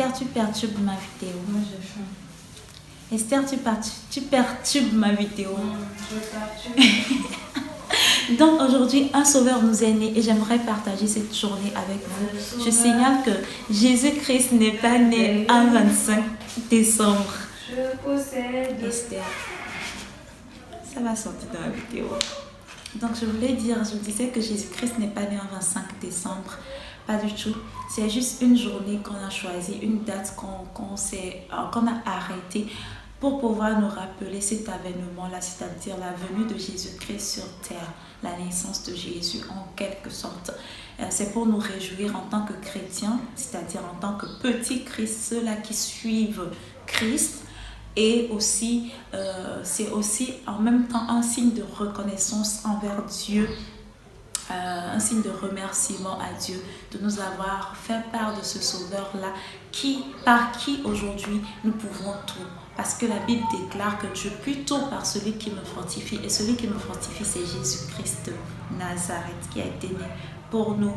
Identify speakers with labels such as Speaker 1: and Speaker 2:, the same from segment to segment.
Speaker 1: Esther, tu perturbes ma vidéo.
Speaker 2: Moi, j'ai faim.
Speaker 1: Esther, tu perturbes ma vidéo.
Speaker 2: Je perturbe.
Speaker 1: Donc aujourd'hui, un sauveur nous est né et j'aimerais partager cette journée avec vous. Je signale que Jésus-Christ n'est pas né un 25 décembre.
Speaker 2: Je possède.
Speaker 1: Esther, ça va sortir dans la vidéo. Donc je disais que Jésus-Christ n'est pas né un 25 décembre. Pas du tout. C'est juste une journée qu'on a choisie, une date qu'on a arrêtée pour pouvoir nous rappeler cet avènement-là, c'est-à-dire la venue de Jésus-Christ sur terre, la naissance de Jésus en quelque sorte. C'est pour nous réjouir en tant que chrétiens, c'est-à-dire en tant que petits Christ, ceux-là qui suivent Christ. Et aussi, c'est aussi en même temps un signe de reconnaissance envers Dieu, un signe de remerciement à Dieu de nous avoir fait part de ce sauveur-là par qui aujourd'hui nous pouvons tout. Parce que la Bible déclare que Dieu plutôt par celui qui me fortifie, et celui qui me fortifie c'est Jésus-Christ de Nazareth qui a été né pour nous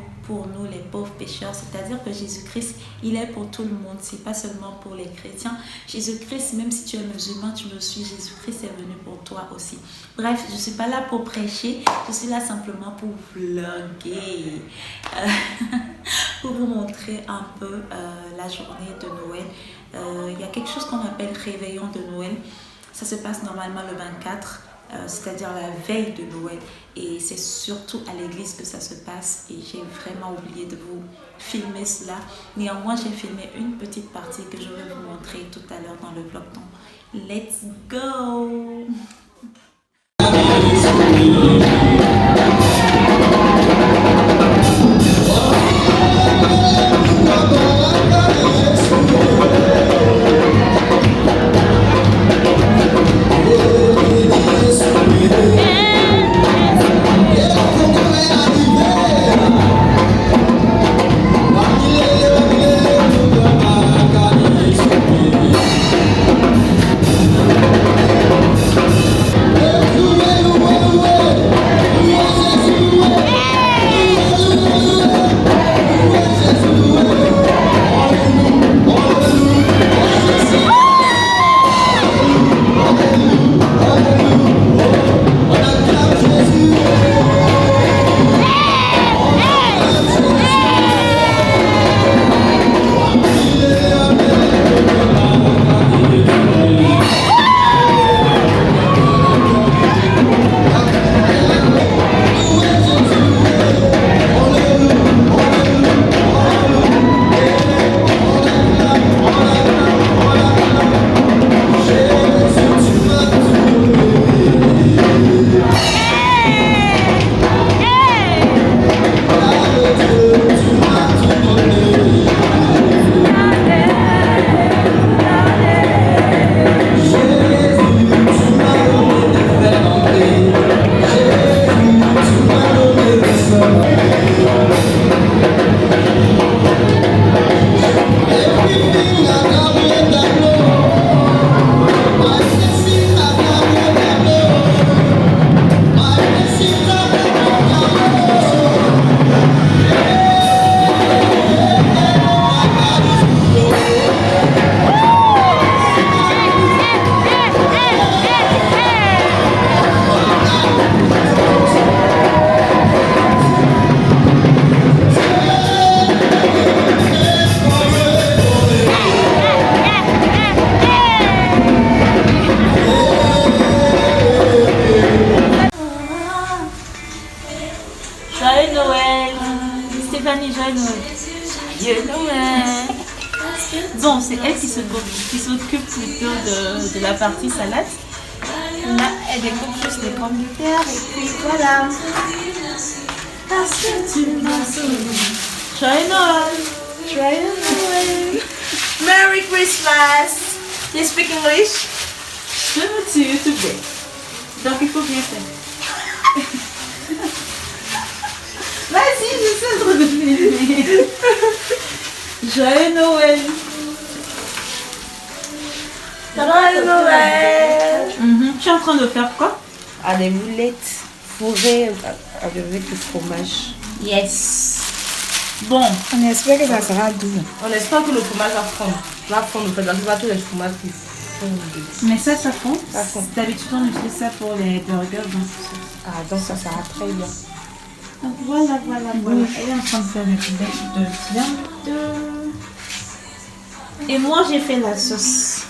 Speaker 1: les pauvres pécheurs. C'est-à-dire que Jésus-Christ, il est pour tout le monde, c'est pas seulement pour les chrétiens. Jésus-Christ, même si tu es musulman, tu me suis, Jésus-Christ est venu pour toi aussi. Bref, je ne suis pas là pour prêcher, je suis là simplement pour vlogger, pour vous montrer un peu la journée de Noël. Il y a quelque chose qu'on appelle réveillon de Noël. Ça se passe normalement le 24, c'est-à-dire la veille de Noël. Et c'est surtout à l'église que ça se passe. Et j'ai vraiment oublié de vous filmer cela. Néanmoins, j'ai filmé une petite partie que je vais vous montrer tout à l'heure dans le vlog. Donc, let's go! Joyeux Noël. Bon, c'est elle qui s'occupe plutôt de la partie salade. Là, elle découpe juste les pommes de terre et puis voilà. Parce que tu m'as sauvé. Joyeux Noël.
Speaker 2: Joyeux Noël. Merry Christmas. You speak English?
Speaker 1: Je me tue YouTube. Donc il faut bien faire. Vas-y, je suis en train de filmer. Joyeux Noël.
Speaker 2: Joyeux Noël.
Speaker 1: Tu es en train de faire quoi?
Speaker 2: Ah, des boulettes fourrées avec du fromage.
Speaker 1: Yes. Bon,
Speaker 2: On espère que ça sera doux. On espère que le fromage va fondre. Va fondre, en fait, parce que pas tous les fromages qui fondent.
Speaker 1: mais ça fond.
Speaker 2: Ça fond.
Speaker 1: D'habitude, on utilise ça pour les burgers. Donc,
Speaker 2: Ah, donc ça sera très bien.
Speaker 1: donc voilà. Elle est en train de faire le filet de viande. Et moi, j'ai fait la sauce.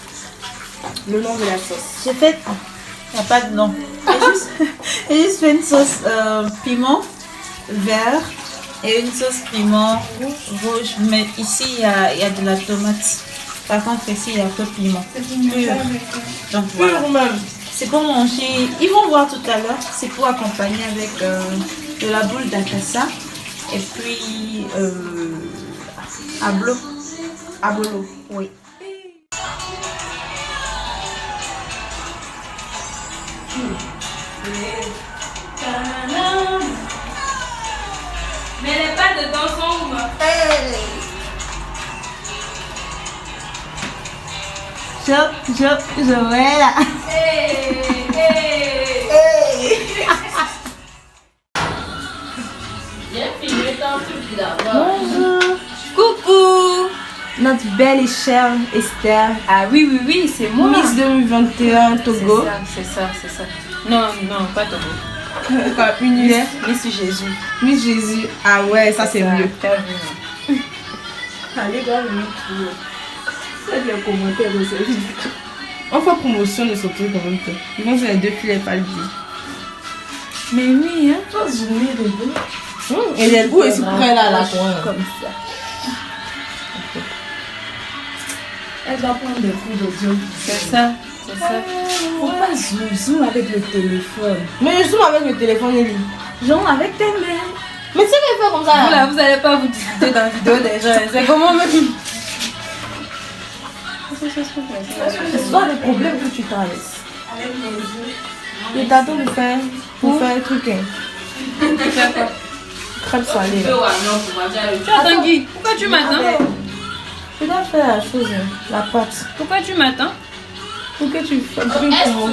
Speaker 2: Le nom de la sauce.
Speaker 1: J'ai fait... Il n'y a pas de nom. J'ai juste fait une sauce piment vert et une sauce piment rouge. Mais ici, il y a de la tomate. Par contre, ici, il n'y a que piment. Pur. Donc voilà. C'est pour manger. Ils vont voir tout à l'heure. C'est pour accompagner avec de la boule d'acassa et puis ablo.
Speaker 2: Abolo.
Speaker 1: Oui.
Speaker 3: Mais les pâtes dedans sont où?
Speaker 1: Joël.
Speaker 3: J'ai filmé ton truc là-bas.
Speaker 2: Bonjour.
Speaker 3: Coucou.
Speaker 2: Notre belle et chère Esther.
Speaker 3: Ah oui, c'est moi.
Speaker 2: Miss 2021 Togo.
Speaker 3: C'est ça. Non, pas Togo.
Speaker 2: Quoi, univers.
Speaker 3: Miss Jésus.
Speaker 2: Miss Jésus. Ah ouais, ça c'est mieux.
Speaker 3: T'as vu, non?
Speaker 2: Allez voir le micro. C'est bien commentaire de cette vidéo. On fait promotion de ce truc en même temps. Ils vont sur les deux filets pas le dire.
Speaker 3: Mais oui, hein.
Speaker 2: Et les bouts ici près là, la coin.
Speaker 3: Comme ça.
Speaker 2: Elle doit prendre des coups d'audio.
Speaker 3: C'est ça.
Speaker 2: Faut pas zoom avec le téléphone. Mais je zoome avec le téléphone, Ellie.
Speaker 1: Genre avec tes mains.
Speaker 2: Mais tu sais qu'elle fait comme ça.
Speaker 3: Vous là, vous allez pas vous discuter dans la vidéo déjà. C'est comment même.
Speaker 2: C'est soit des problèmes que tu traverses. Et t'attends de faire pour faire un truc. Crêpe salée. Là.
Speaker 3: Attends, Guy, pourquoi tu m'attends?
Speaker 2: Tu dois faire la chose, la pâte.
Speaker 3: Pourquoi tu m'attends?
Speaker 2: Pour que tu fasses un truc pour moi.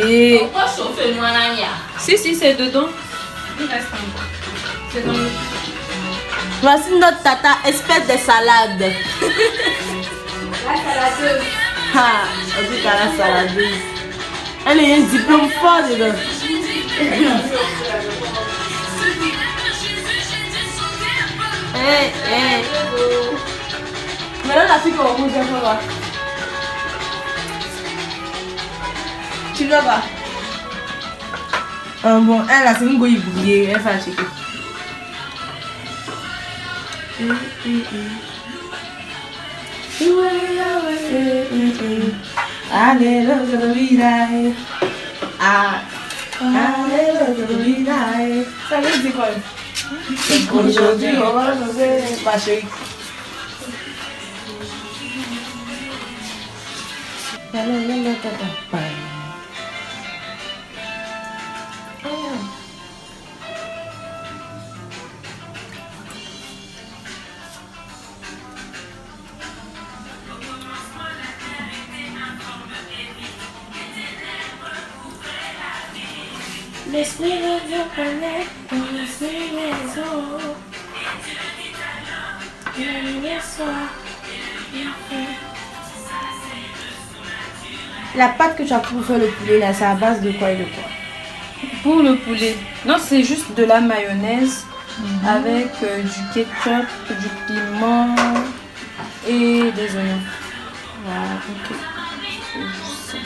Speaker 3: Et...
Speaker 4: Pourquoi chauffer moi là?
Speaker 3: Si, c'est dedans. Il reste encore. C'est dans le...
Speaker 2: Voici notre tata experte des salades.
Speaker 3: La saladeuse.
Speaker 2: Ah, on dit qu'elle a la saladeuse. Elle a un diplôme fort dedans. Hey. Maintenant la fille qu'on rouge, elle va voir. Tu l'as pas? Bon, elle a c'est une goût bouillée, elle fait checker. Alléluia. Alléluia. Ça veut dire quoi? Aujourd'hui, on va danser ma chérie. L'esprit de Dieu connaît l'esprit des eaux. La lumière soit. La pâte que tu as pour faire le poulet là, c'est à base de quoi et de quoi?
Speaker 3: Pour le poulet. Non, c'est juste de la mayonnaise avec du ketchup, du piment et des oignons. Voilà, ok. C'est juste ça.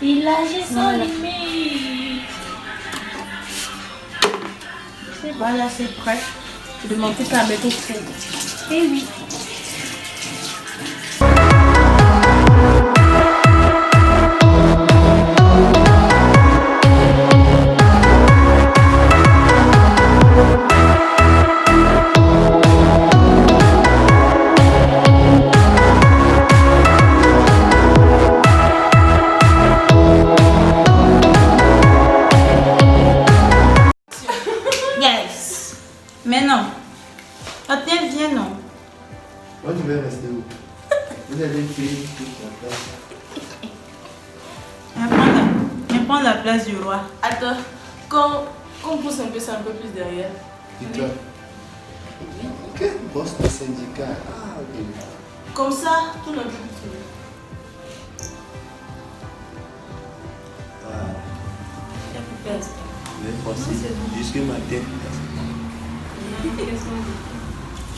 Speaker 4: Il agit sans limite.
Speaker 2: Voilà, c'est prêt. Je demande que ça mettre au four.
Speaker 4: Eh oui.
Speaker 1: prends la place du roi.
Speaker 3: Attends, quand on pousse un peu, c'est un peu plus derrière.
Speaker 5: Et toi? Quel boss de syndicat? Ah, ok.
Speaker 3: Comme ça, tout le monde.
Speaker 5: Voilà.
Speaker 3: Il y a plus personne.
Speaker 5: Je vais forcer jusque ma tête.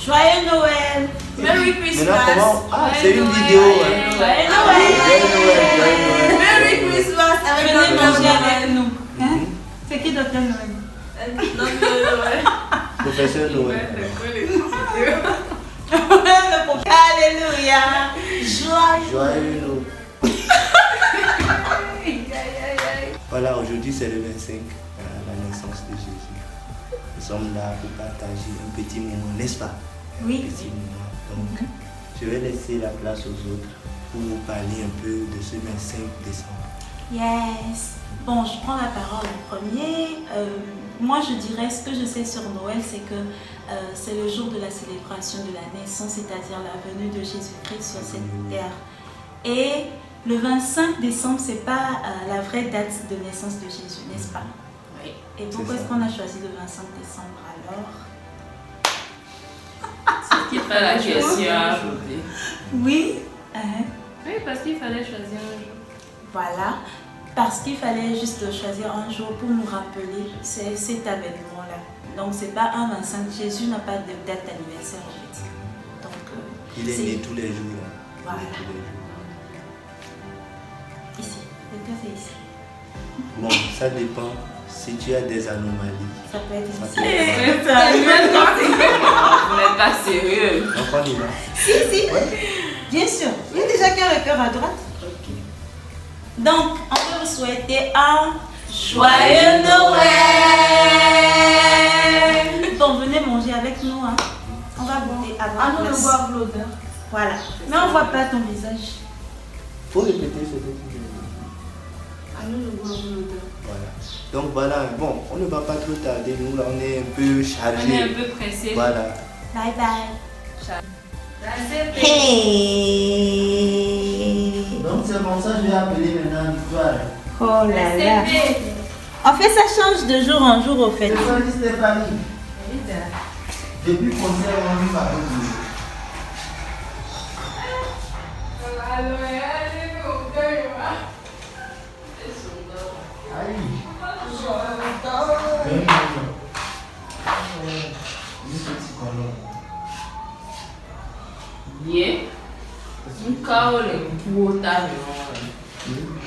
Speaker 1: Joyeux Noël.
Speaker 3: Merry Christmas.
Speaker 5: Maintenant, comment? Ah, c'est une vidéo. Hein.
Speaker 1: Joyeux
Speaker 5: Joyeux
Speaker 1: Noël.
Speaker 5: Noël, joyeux Noël.
Speaker 3: Merry Christmas avec
Speaker 1: Venez
Speaker 3: notre
Speaker 1: manger
Speaker 3: Noël.
Speaker 1: avec nous. Hein? C'est qui Docteur Noël?
Speaker 3: Notre Noël.
Speaker 5: Professeur Noël.
Speaker 1: Le prophète. Alléluia. Joyeux.
Speaker 5: Joyeux Noël. Voilà, aujourd'hui c'est le 25, la naissance de Jésus. Nous sommes là pour partager un petit moment, n'est-ce pas?
Speaker 1: Oui.
Speaker 5: Un petit moment. Donc, je vais laisser la place aux autres pour vous parler un peu de ce 25 décembre.
Speaker 1: Yes. Bon, je prends la parole en premier. Moi, je dirais ce que je sais sur Noël, c'est que c'est le jour de la célébration de la naissance, c'est-à-dire la venue de Jésus-Christ sur cette terre. Et le 25 décembre, c'est pas la vraie date de naissance de Jésus, n'est-ce pas?
Speaker 3: Oui.
Speaker 1: Et pourquoi est-ce qu'on a choisi le 25 décembre alors?
Speaker 3: Qui fait la question aujourd'hui?
Speaker 1: Oui.
Speaker 4: Oui, parce qu'il fallait choisir un jour.
Speaker 1: Voilà. Parce qu'il fallait juste choisir un jour pour nous rappeler cet avènement-là. Donc, c'est pas un 25. Jésus n'a pas de date d'anniversaire en fait. Donc,
Speaker 5: Il est
Speaker 1: c'est
Speaker 5: né tous les jours. Hein.
Speaker 1: Voilà.
Speaker 5: Il est tous les jours.
Speaker 1: ici. Le cas, c'est ici.
Speaker 5: Bon, ça dépend. Si tu as des anomalies,
Speaker 1: Ça peut être
Speaker 5: ça
Speaker 1: ici.
Speaker 5: peut être.
Speaker 3: Vous n'êtes pas sérieux.
Speaker 5: Donc on y va.
Speaker 1: Si, si. Bien sûr. Il y a déjà qu'un le cœur à droite.
Speaker 5: Ok.
Speaker 1: Donc, on peut vous souhaiter un joyeux Noël. Bon, venez manger avec nous. Hein. On va goûter à
Speaker 3: Ah
Speaker 1: votre
Speaker 3: non, de
Speaker 1: place.
Speaker 3: voir l'odeur.
Speaker 1: Voilà. Mais on ne voit pas ton visage.
Speaker 5: Faut répéter ce que tu veux.
Speaker 3: Ah non, de voir l'odeur.
Speaker 5: Voilà. Donc voilà, bon, on ne va pas trop tarder. Nous là, on est un peu chargé.
Speaker 4: On est un peu pressé.
Speaker 5: Voilà.
Speaker 1: Bye bye.
Speaker 4: Hey.
Speaker 5: Donc c'est bon, ça je vais appeler maintenant Victoire.
Speaker 1: Oh là là. En fait, ça change de jour en jour au fait.
Speaker 5: Stéphanie, Stéphanie. Depuis qu'on s'est rendu par le Aïe.
Speaker 3: Yeah. Un chaos, les quotas.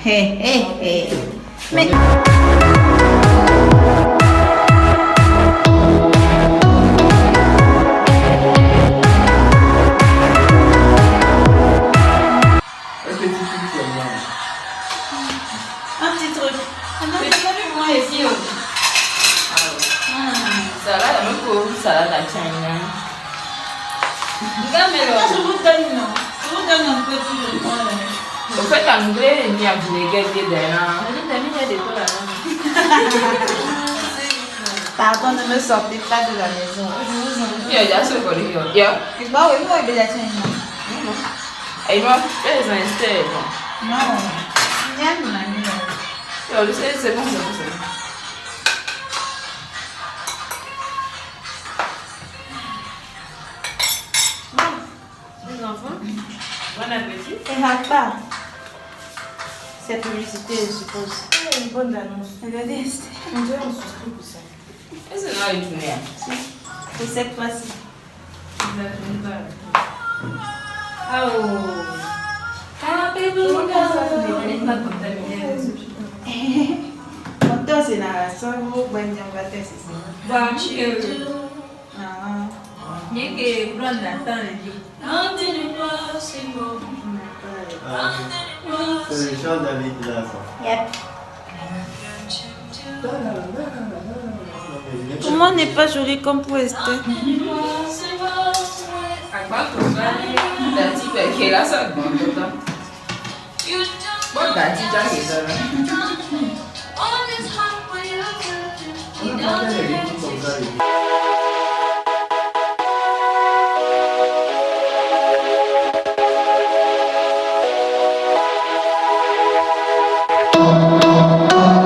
Speaker 1: Hé, hé, hé. Mais...
Speaker 5: Un petit truc seulement.
Speaker 1: Un petit truc. Ah non, c'est pas vu moi ici.
Speaker 3: Ça va, la même que salade à China.
Speaker 1: Regarde, mais là, je vous donne, non. Je vous donne un peu plus de temps.
Speaker 3: Au fait, en anglais, il y a vinaigre dedans.
Speaker 1: Pardon, ne me sortez pas de la maison.
Speaker 3: Il y a déjà ce qu'on dit. Il y a.
Speaker 1: Et bah oui, moi, il y a déjà
Speaker 3: Et moi, les instants.
Speaker 1: non. Il y a une manière.
Speaker 3: C'est bon, c'est bon.
Speaker 4: Les enfants, bon appétit.
Speaker 1: Et rate pas. C'est publicité, je suppose.
Speaker 3: C'est une bonne annonce.
Speaker 1: Regardez,
Speaker 3: On dirait qu'on souscrit pour ça. Et c'est là, il tourne.
Speaker 1: pour cette fois-ci.
Speaker 4: Ah oh. Happy birthday. Pas contaminé.
Speaker 1: Mon temps, c'est dans la soirée, on va c'est ça.
Speaker 4: Bah, tu
Speaker 1: Ah.
Speaker 4: bien que prendre la temps et dire.
Speaker 5: C'est le chant David là, ça.
Speaker 1: Yep. Tout le monde n'est pas joli comme pour Esther.
Speaker 3: À quoi qu'on va aller? La petite qui est là, ça demande autant. Bon, la petite qui est là.
Speaker 5: On a pas fait les trucs comme ça.
Speaker 6: Oh,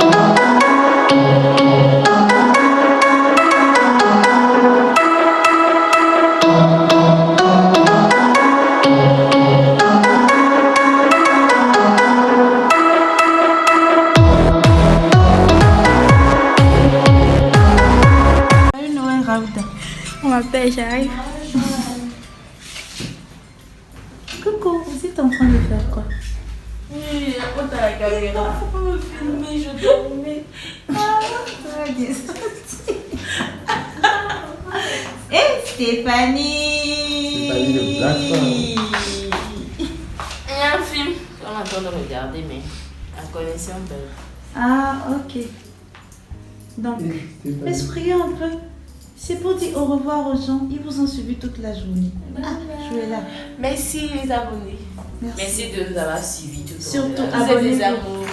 Speaker 3: commentaire, j'arrive.
Speaker 1: Coucou, vous êtes en train de faire quoi?
Speaker 4: Oui, on t'a la caméra.
Speaker 1: Faut pas me filmer, je dormais. Ah, ça va bien sortir. Et Stéphanie.
Speaker 5: Stéphanie de Black
Speaker 4: Il y a un film qu'on est en train de regarder, mais la connexion de...
Speaker 1: Ah, ok. Donc, laisse-prier un peu. C'est pour dire au revoir aux gens. Ils vous ont suivi toute la journée. Ah, je vais là.
Speaker 4: Merci les abonnés.
Speaker 1: Merci.
Speaker 4: Merci de nous avoir suivis tout au long.
Speaker 1: Surtout,
Speaker 4: Vous êtes des
Speaker 1: abonnez-vous.
Speaker 4: amours.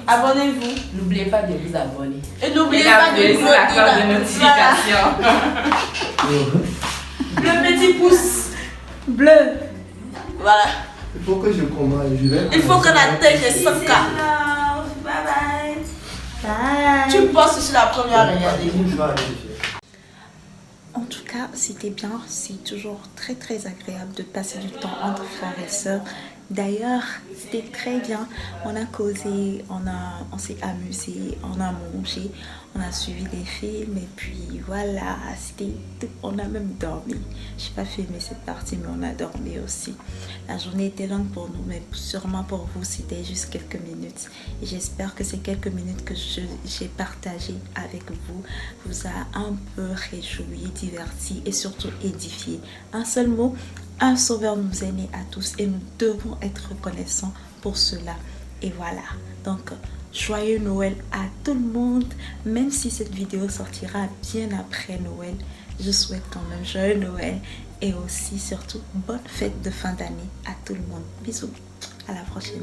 Speaker 4: Abonnez-vous. N'oubliez pas de vous abonner. Et n'oubliez
Speaker 3: Et
Speaker 4: pas de
Speaker 3: d'activer
Speaker 4: nous
Speaker 3: la cloche de notification.
Speaker 4: Le petit pouce.
Speaker 1: Bleu.
Speaker 4: Voilà.
Speaker 5: Il faut que je commande.
Speaker 4: Il faut qu'on atteigne les 100 K.
Speaker 1: Bye bye. Bye.
Speaker 4: Tu postes sur la première, regardez.
Speaker 1: En tout cas, c'était bien. C'est toujours très très agréable de passer du temps entre frères et sœurs. D'ailleurs, c'était très bien. On a causé, on s'est amusé, on a mangé, on a suivi des films et puis voilà, c'était tout. On a même dormi. Je n'ai pas filmé cette partie, mais on a dormi aussi. La journée était longue pour nous, mais sûrement pour vous, c'était juste quelques minutes. Et j'espère que ces quelques minutes que j'ai partagées avec vous vous a un peu réjoui, diverti et surtout édifié. Un seul mot. Un sauveur nous est né à tous et nous devons être reconnaissants pour cela. Et voilà, donc joyeux Noël à tout le monde. Même si cette vidéo sortira bien après Noël, je souhaite quand même joyeux Noël et aussi surtout bonne fête de fin d'année à tout le monde. Bisous, à la prochaine.